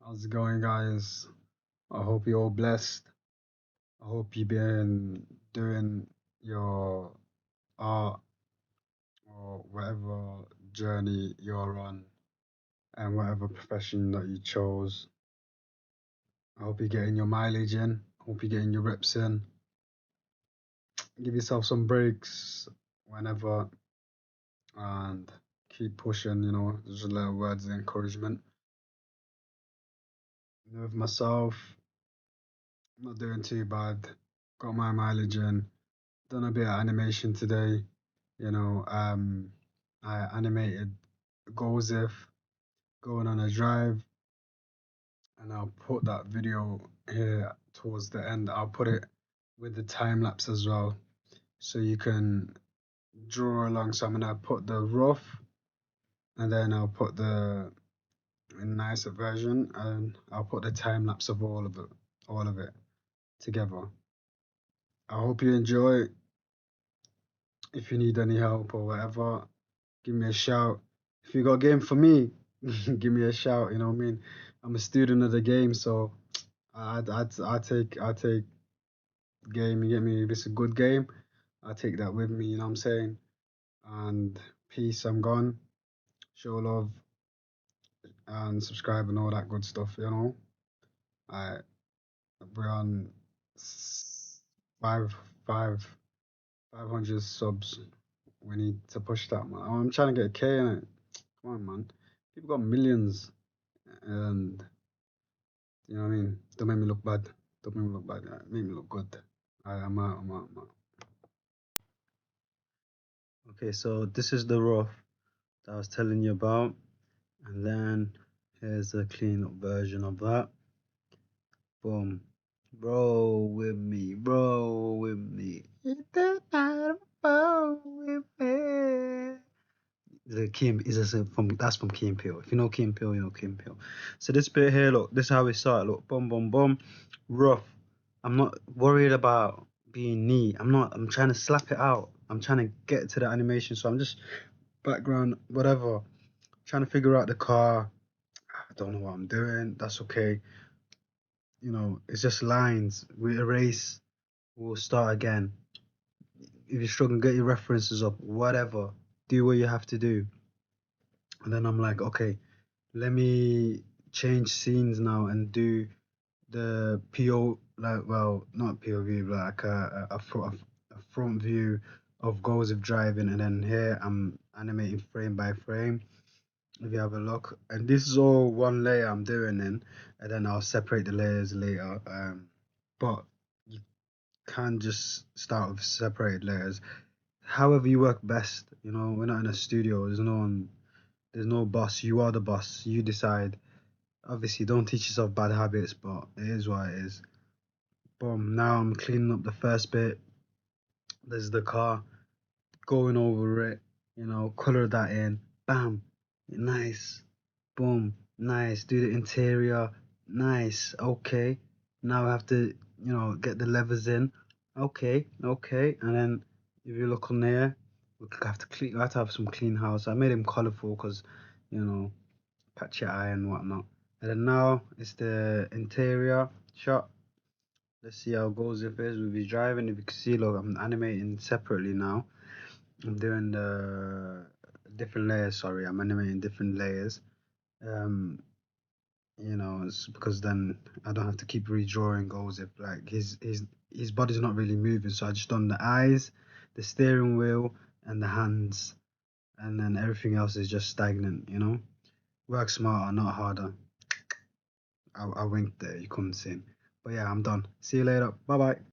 How's it going, guys? I hope you're all blessed. I hope you've been doing your art or whatever journey you're on and whatever profession that you chose. I hope you're getting your mileage in. I hope you're getting your reps in. Give yourself some breaks whenever and keep pushing, just little words of encouragement. With myself, I'm not doing too bad. Got my mileage in. Done a bit of animation today. I animated Gozif going on a drive, and I'll put that video here towards the end. I'll put it with the time lapse as well, so you can draw along. So I'm gonna put the rough, and then I'll put the nicer version, and I'll put the time lapse of all of it together. I hope you enjoy. If you need any help or whatever, give me a shout. If you got a game for me, give me a shout. You know what I mean? I'm a student of the game, so I take game. You get me? If it's a good game, I take that with me. You know what I'm saying? And peace. I'm gone. Show love and subscribe and all that good stuff. I we're on five five 500 subs. We need to push that, man. I'm trying to get a K in it. Come on, man. People got millions, and you know what I mean? Don't make me look bad. Don't make me look bad. Make me look good. I'm out. I'm out. I'm out. Okay, so this is the rough that I was telling you about, and then here's a clean up version of that. Boom. Roll with me. Roll with me. Hit the night, roll with me. The Key is from that's from Key and Peele. If you know Key and Peele, you know Key and Peele. So this bit here, look, this is how we start. Look, boom, boom, boom, rough. I'm not worried about being neat. I'm trying to slap it out. I'm trying to get to the animation. So I'm just background, whatever. Trying to figure out the car. I don't know what I'm doing. That's okay. It's just lines. We erase. We'll start again. If you're struggling, get your references up. Whatever. Do what you have to do. And then I'm like, okay, let me change scenes now and do the PO, like, well, not POV, but like a front view of goals of driving, and then here I'm animating frame by frame. If you have a look, and this is all one layer I'm doing in, and then I'll separate the layers later. But you can just start with separated layers. However you work best. We're not in a studio. There's no boss. You are the boss. You decide. Obviously, don't teach yourself bad habits, but it is what it is. Boom. Now I'm cleaning up the first bit. There's the car. Going over it. Color that in. Bam. Nice. Boom. Nice. Do the interior. Nice. Okay. Now I have to, get the levers in. Okay. Okay. And then if you look on there, we have to have some clean house. I made him colorful because, catch your eye and whatnot. And then now it's the interior shot. Let's see how it goes if we'll be driving. If you can see, look, I'm animating separately now. I'm doing the different layers, sorry, I'm animating different layers. It's because then I don't have to keep redrawing goals if like his body's not really moving. So I just done the eyes, the steering wheel, and the hands, and then everything else is just stagnant, Work smarter, not harder. I winked there, you couldn't see. But yeah, I'm done. See you later. Bye bye.